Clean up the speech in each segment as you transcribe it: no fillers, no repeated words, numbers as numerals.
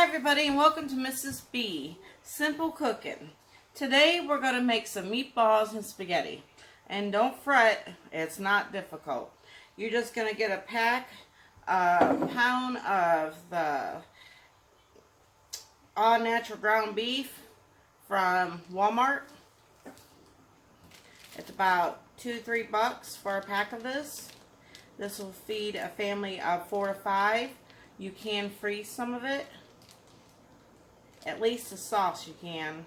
everybody, and welcome to Mrs. B Simple Cooking. Today we're going to make some meatballs and spaghetti. And don't fret, it's not difficult. You're just going to get a pound of the all natural ground beef from Walmart. It's about $2-3 for a pack of this. This will feed a family of 4 to 5. You can freeze some of it. At least the sauce you can.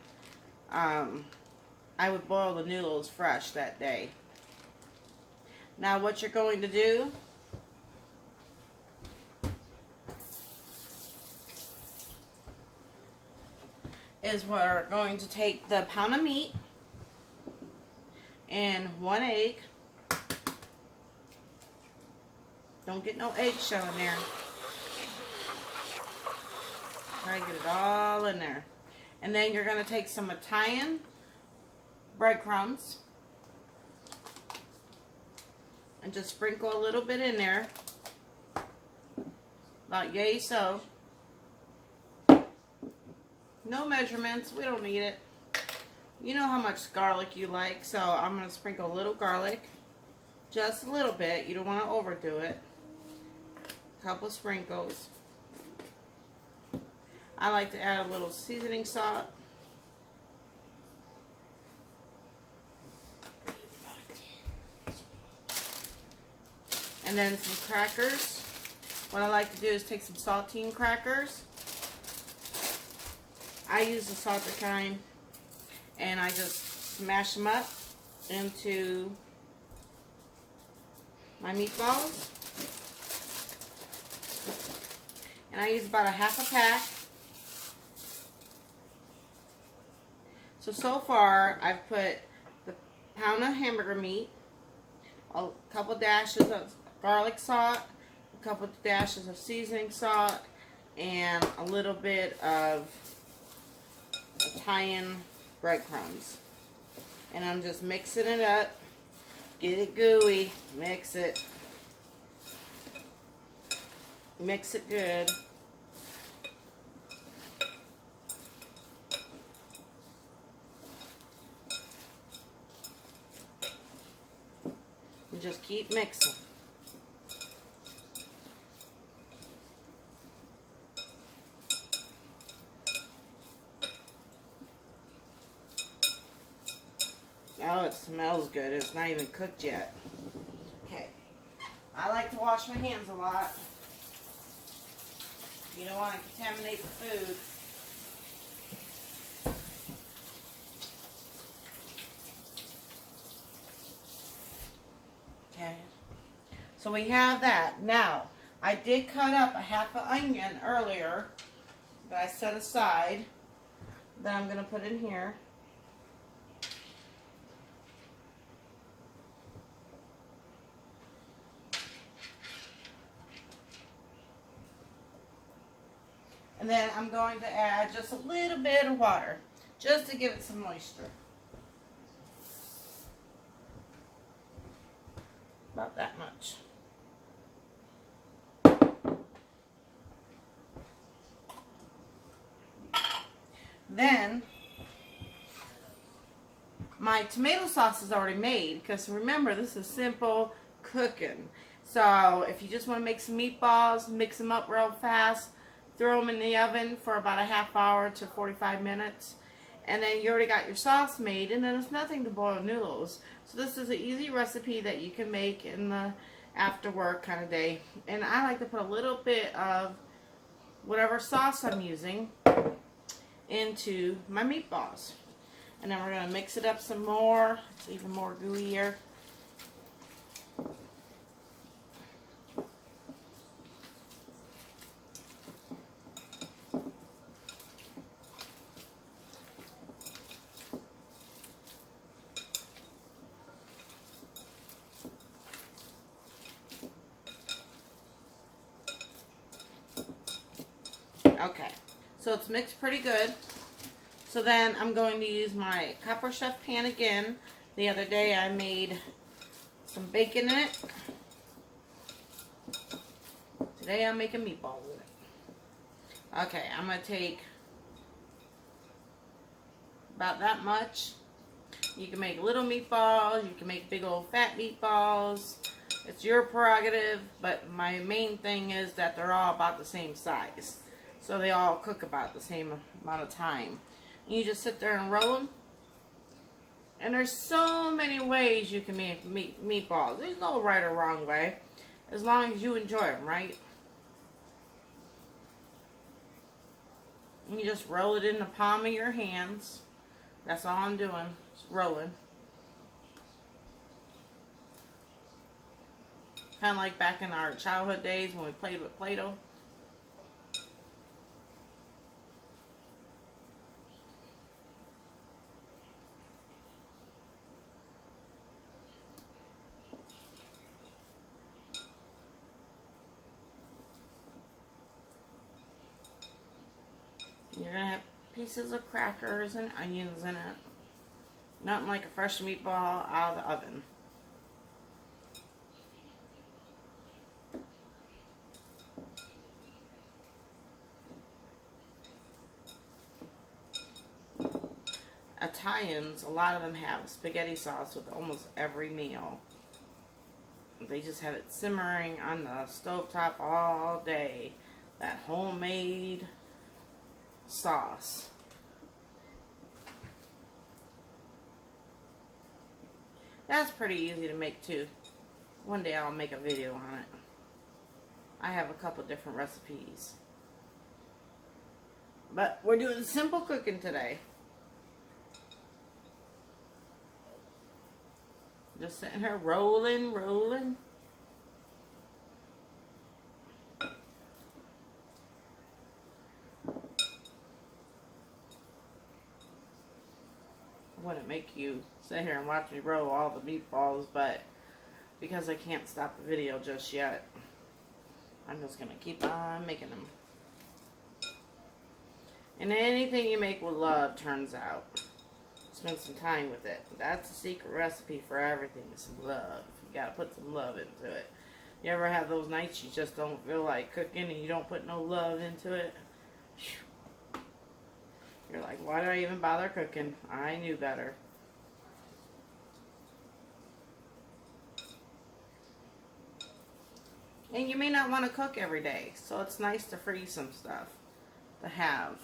I would boil the noodles fresh that day. Now what you're going to do is we're going to take the pound of meat and 1 egg. Don't get no eggshell in there. Try to get it all in there. And then you're going to take some Italian breadcrumbs and just sprinkle a little bit in there. About yay so. No measurements. We don't need it. You know how much garlic you like, so I'm going to sprinkle a little garlic. Just a little bit. You don't want to overdo it. A couple sprinkles. I like to add a little seasoning salt. And then some crackers. What I like to do is take some saltine crackers. I use the salted kind. And I just smash them up into my meatballs. And I use about a half a pack. So far, I've put the pound of hamburger meat, a couple dashes of garlic salt, a couple dashes of seasoning salt, and a little bit of Italian breadcrumbs. And I'm just mixing it up. Get it gooey. Mix it. Mix it good. And just keep mixing. Oh, it smells good. It's not even cooked yet. Okay. I like to wash my hands a lot. You don't want to contaminate the food. Okay. So we have that. Now, I did cut up a half an onion earlier that I set aside that I'm going to put in here. And then I'm going to add just a little bit of water, just to give it some moisture. About that much. Then, my tomato sauce is already made, because remember, this is simple cooking. So, if you just want to make some meatballs, mix them up real fast, throw them in the oven for about a half hour to 45 minutes. And then you already got your sauce made, and then it's nothing to boil noodles. So this is an easy recipe that you can make in the after work kind of day. And I like to put a little bit of whatever sauce I'm using into my meatballs. And then we're going to mix it up some more. It's even more gooier. Okay, so it's mixed pretty good. So then I'm going to use my Copper Chef pan again. The other day I made some bacon in it. Today I'm making meatballs with it. Okay, I'm going to take about that much. You can make little meatballs. You can make big old fat meatballs. It's your prerogative, but my main thing is that they're all about the same size. So they all cook about the same amount of time. And you just sit there and roll them. And there's so many ways you can make meatballs. There's no right or wrong way, as long as you enjoy them, right? And you just roll it in the palm of your hands. That's all I'm doing, just rolling. Kind of like back in our childhood days when we played with Play-Doh. You're going to have pieces of crackers and onions in it. Nothing like a fresh meatball out of the oven. Italians, a lot of them have spaghetti sauce with almost every meal. They just have it simmering on the stovetop all day. That homemade sauce. That's pretty easy to make too. One day I'll make a video on it. I have a couple different recipes. But we're doing simple cooking today. Just sitting here rolling, rolling. I wouldn't make you sit here and watch me roll all the meatballs, but because I can't stop the video just yet, I'm just going to keep on making them. And anything you make with love turns out. Spend some time with it. That's the secret recipe for everything, is some love. You got to put some love into it. You ever have those nights you just don't feel like cooking and you don't put no love into it? You're like, why did I even bother cooking? I knew better. And you may not want to cook every day, so it's nice to freeze some stuff to have.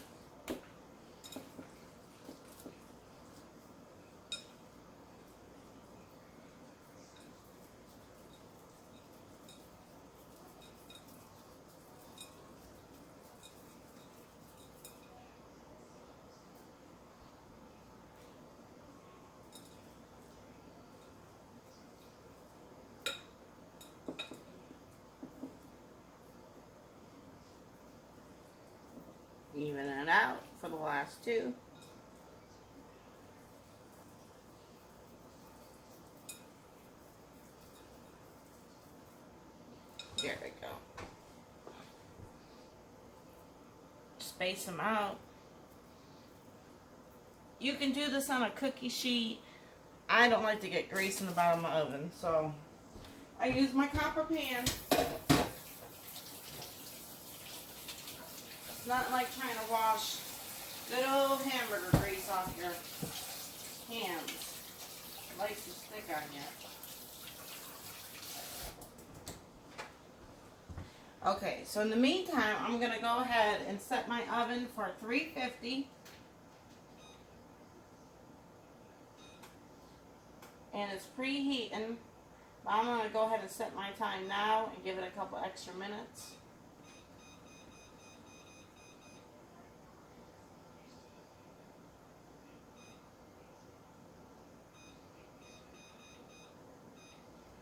Even it out for the last two. There we go. Space them out. You can do this on a cookie sheet. I don't like to get grease in the bottom of my oven, so I use my copper pan. It's not like trying to wash good old hamburger grease off your hands. It likes to stick on you. Okay, so in the meantime, I'm going to go ahead and set my oven for 350. And it's preheating. I'm going to go ahead and set my time now and give it a couple extra minutes.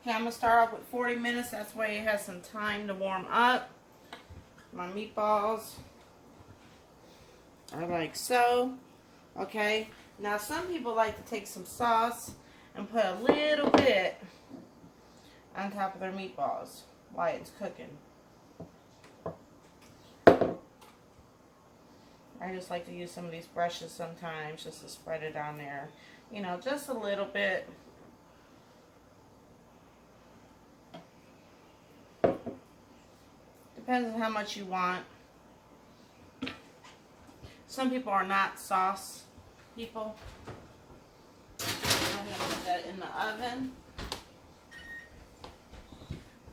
Okay, I'm going to start off with 40 minutes. That's way it has some time to warm up. My meatballs are like so. Okay, now some people like to take some sauce and put a little bit on top of their meatballs while it's cooking. I just like to use some of these brushes sometimes just to spread it on there. You know, just a little bit. Depends on how much you want. Some people are not sauce people. I'm going to put that in the oven.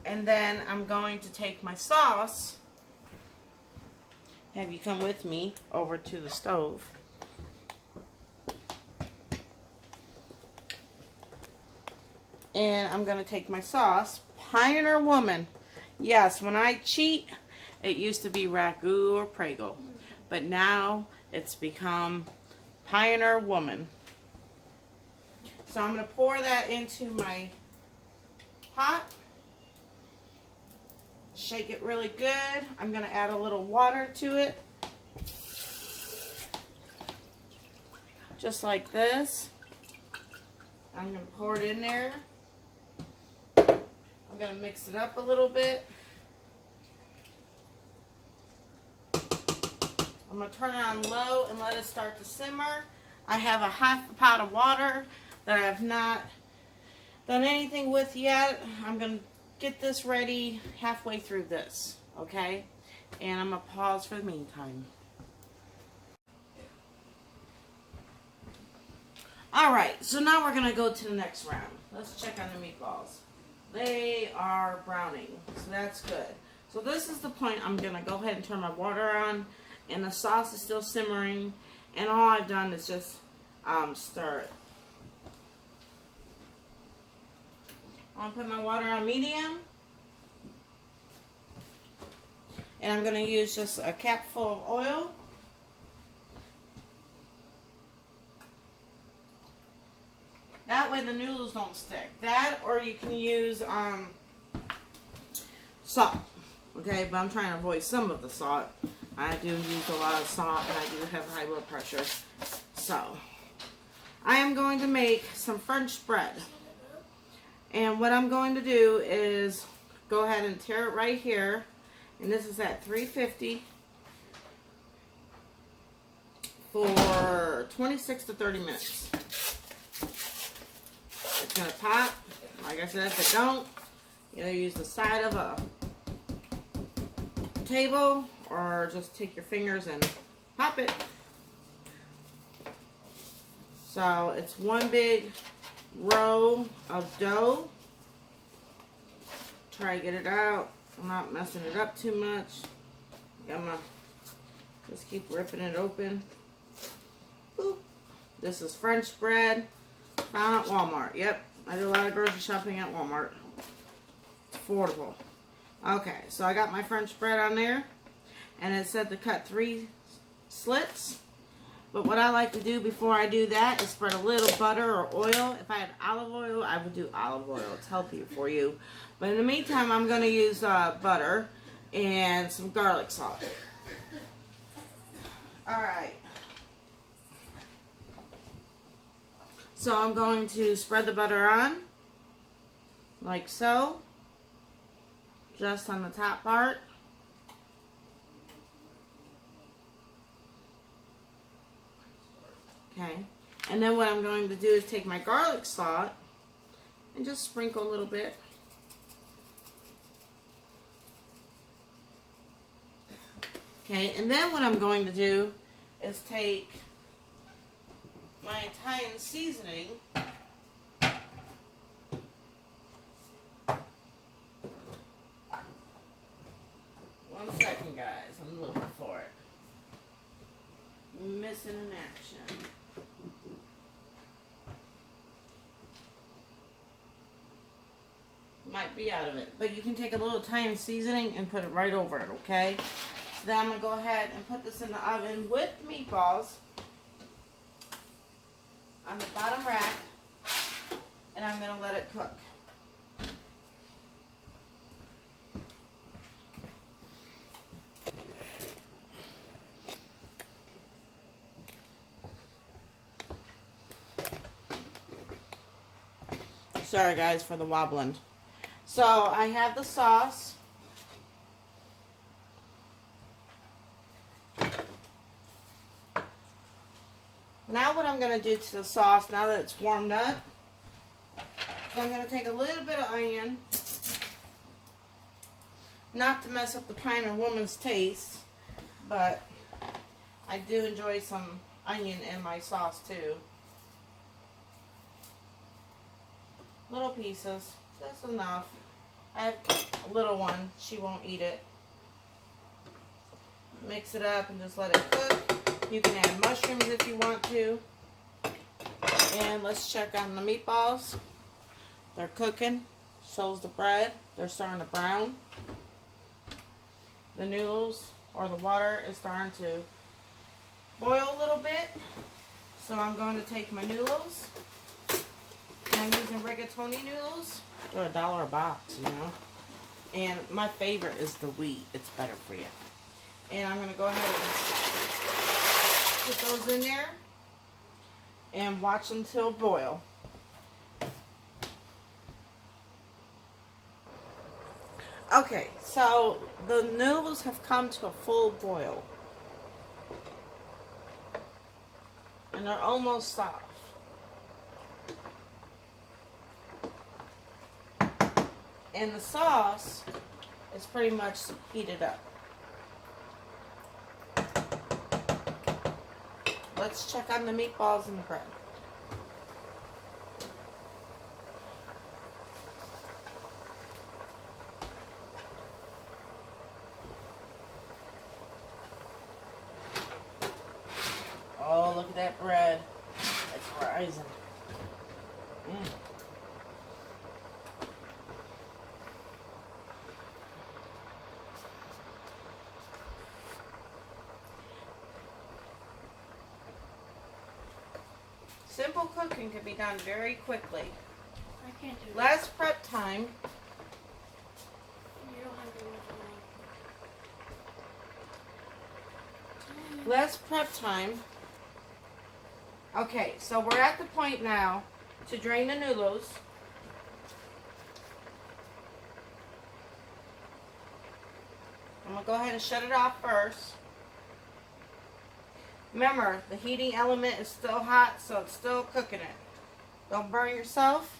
And then I'm going to take my sauce, have you come with me over to the stove. And I'm going to take my sauce, Pioneer Woman. Yes, when I cheat, it used to be Ragu or Prego. But now it's become Pioneer Woman. So I'm going to pour that into my pot. Shake it really good. I'm going to add a little water to it. Just like this. I'm going to pour it in there. I'm going to mix it up a little bit. I'm going to turn it on low and let it start to simmer. I have a half a pot of water that I have not done anything with yet. I'm going to get this ready halfway through this, okay? And I'm going to pause for the meantime. Alright, so now we're going to go to the next round. Let's check on the meatballs. They are browning, so that's good. So this is the point I'm going to go ahead and turn my water on, and the sauce is still simmering, and all I've done is just stir it. I'm going to put my water on medium, and I'm going to use just a cap full of oil. That way the noodles don't stick. That, or you can use salt. Okay, but I'm trying to avoid some of the salt. I do use a lot of salt, and I do have high blood pressure. So, I am going to make some French bread. And what I'm going to do is go ahead and tear it right here. And this is at 350 for 26 to 30 minutes. It's going to pop. Like I said, if it don't, you either use the side of a table or just take your fingers and pop it. So it's one big row of dough. Try to get it out. I'm not messing it up too much. I'm gonna just keep ripping it open. Boop. This is French bread. Found at Walmart. Yep, I do a lot of grocery shopping at Walmart. It's affordable. Okay, so I got my French bread on there, and it said to cut 3 slits. But what I like to do before I do that is spread a little butter or oil. If I had olive oil, I would do olive oil. It's healthier for you. But in the meantime, I'm going to use butter and some garlic salt. Alright. So I'm going to spread the butter on, like so, just on the top part. Okay, and then what I'm going to do is take my garlic salt and just sprinkle a little bit. Okay, and then what I'm going to do is take my Italian seasoning . One second, guys, I'm looking for it. Missing in action. Might be out of it, but you can take a little Italian seasoning and put it right over it, okay? So then I'm going to go ahead and put this in the oven with meatballs on the bottom rack, and I'm going to let it cook. Sorry guys for the wobbling. So I have the sauce. Now what I'm going to do to the sauce, now that it's warmed up, I'm going to take a little bit of onion, not to mess up the Pioneer Woman's taste, but I do enjoy some onion in my sauce too. Little pieces, just enough. I have a little one, she won't eat it. Mix it up and just let it cook. You can add mushrooms if you want to. And let's check on the meatballs. They're cooking. So's the bread. They're starting to brown. The noodles or the water is starting to boil a little bit. So I'm going to take my noodles. I'm using rigatoni noodles. They're $1 a box, you know. And my favorite is the wheat. It's better for you. And I'm going to go ahead and put those in there and watch them till boil. Okay, so the noodles have come to a full boil. And they're almost soft. And the sauce is pretty much heated up. Let's check on the meatballs and the bread. Oh, look at that bread. It's rising. Simple cooking can be done very quickly. I can't do Less prep time. You don't have enough time. Less prep time. Okay, so we're at the point now to drain the noodles. I'm going to go ahead and shut it off first. Remember, the heating element is still hot, so it's still cooking it. Don't burn yourself.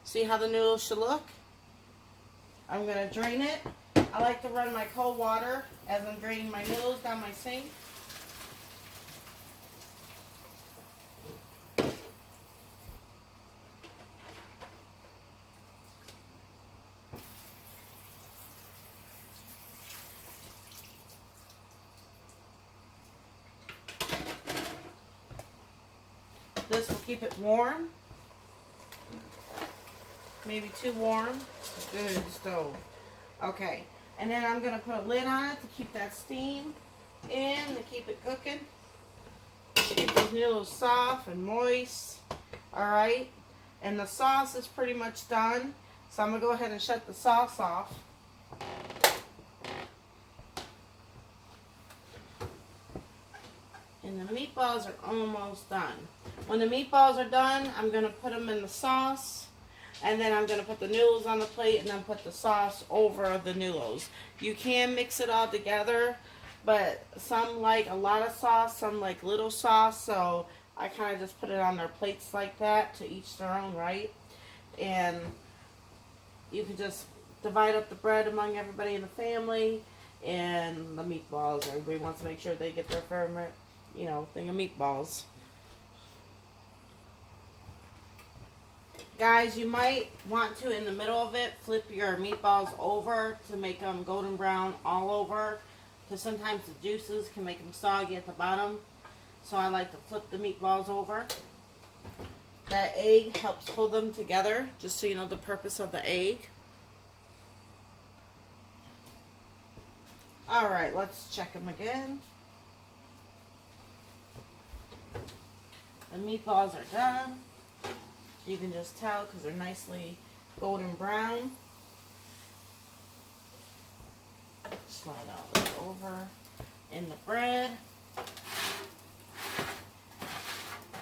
See how the noodles should look? I'm going to drain it. I like to run my cold water as I'm draining my noodles down my sink. This will keep it warm. Maybe too warm. Good stove. Okay. And then I'm going to put a lid on it to keep that steam in, to keep it cooking. Keep those noodles soft and moist. Alright. And the sauce is pretty much done. So I'm going to go ahead and shut the sauce off. And the meatballs are almost done. When the meatballs are done, I'm going to put them in the sauce. And then I'm going to put the noodles on the plate and then put the sauce over the noodles. You can mix it all together, but some like a lot of sauce, some like little sauce. So I kind of just put it on their plates like that, to each their own, right? And you can just divide up the bread among everybody in the family. And the meatballs, everybody wants to make sure they get their favorite, you know, thing of meatballs. Guys, you might want to, in the middle of it, flip your meatballs over to make them golden brown all over. Because sometimes the juices can make them soggy at the bottom. So I like to flip the meatballs over. That egg helps hold them together, just so you know the purpose of the egg. Alright, let's check them again. The meatballs are done. You can just tell because they're nicely golden brown. Slide all this over in the bread.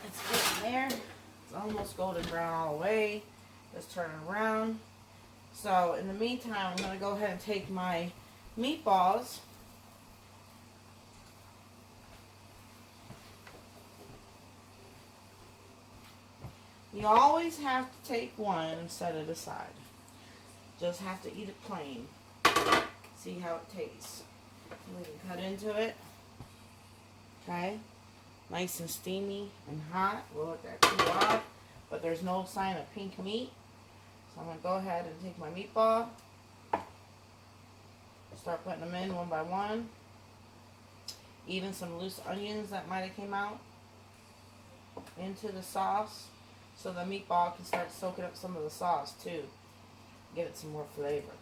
It's getting there. It's almost golden brown all the way. Just turn it around. So in the meantime, I'm going to go ahead and take my meatballs. You always have to take one and set it aside. Just have to eat it plain. See how it tastes. We can cut into it. Okay, nice and steamy and hot. We'll let that cool off, but there's no sign of pink meat. So I'm going to go ahead and take my meatball, start putting them in one by one. Even some loose onions that might have came out into the sauce, so the meatball can start soaking up some of the sauce too. Give it some more flavor.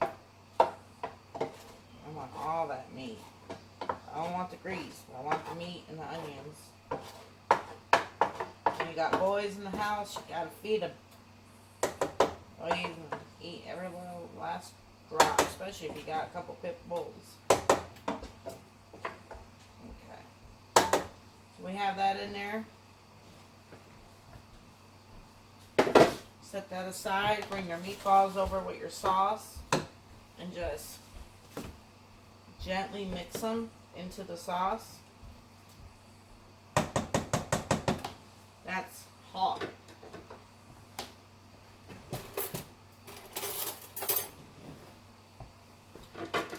I want all that meat. I don't want the grease, but I want the meat and the onions. When you got boys in the house, you gotta feed them. Or you can eat every little last drop, especially if you got a couple pit bulls. Okay. So we have that in there. Set that aside. Bring your meatballs over with your sauce and just gently mix them into the sauce. That's hot.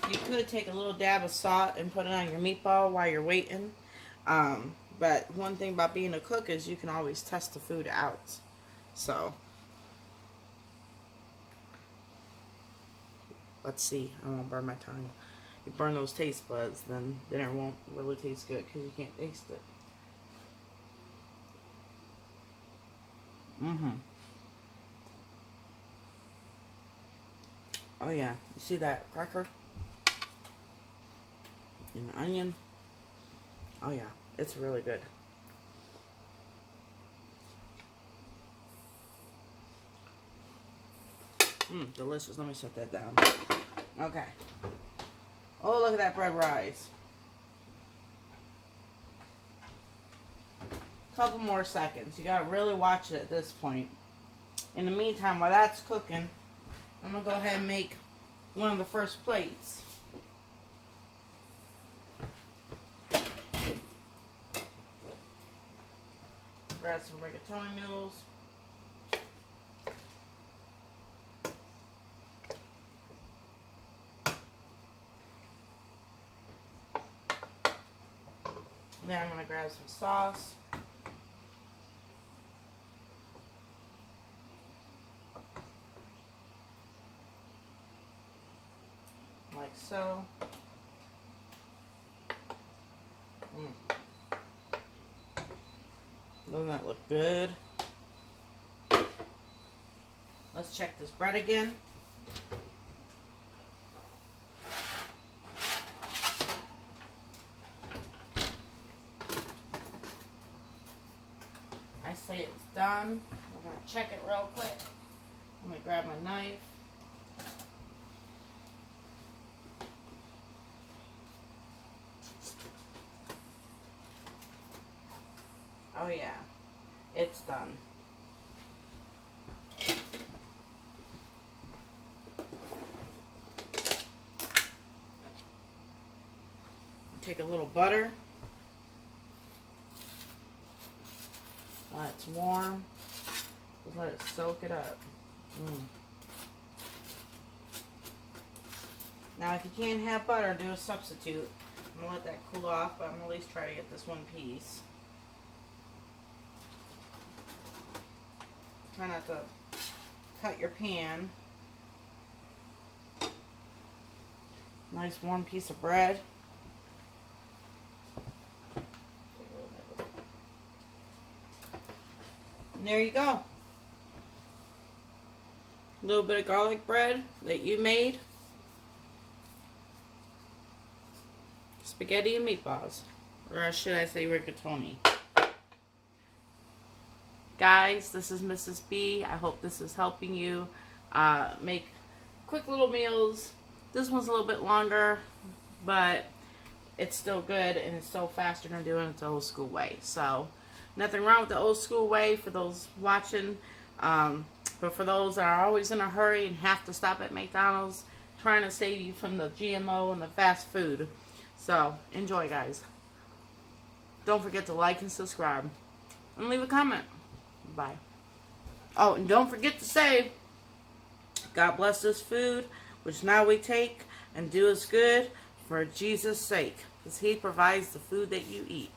You could take a little dab of salt and put it on your meatball while you're waiting. But one thing about being a cook is you can always test the food out. So, let's see. I don't want to burn my tongue. You burn those taste buds, then dinner won't really taste good because you can't taste it. Oh yeah, you see that cracker? And the onion? Oh yeah, it's really good. Delicious. Let me set that down. Okay. Oh, look at that bread rise. Couple more seconds. You gotta really watch it at this point. In the meantime, while that's cooking, I'm gonna go ahead and make one of the first plates. Grab some rigatoni noodles. Then I'm going to grab some sauce. Like so. Doesn't that look good? Let's check this bread again. I say it's done. We're going to check it real quick. I'm going to grab my knife. Oh yeah, it's done. Take a little butter. While it's warm, just let it soak it up. Now if you can't have butter, do a substitute. I'm going to let that cool off, but I'm going to at least try to get this one piece. Try not to cut your pan. Nice warm piece of bread. And there you go. A little bit of garlic bread that you made. Spaghetti and meatballs. Or should I say rigatoni. Guys, this is Mrs. B. I hope this is helping you make quick little meals. This one's a little bit longer, but it's still good and it's so faster than doing it the old school way. So, nothing wrong with the old school way for those watching. But for those that are always in a hurry and have to stop at McDonald's, trying to save you from the GMO and the fast food. So, enjoy, guys. Don't forget to like and subscribe. And leave a comment. Bye. Oh, and don't forget to say, God bless this food, which now we take and do us good for Jesus' sake. Because He provides the food that you eat.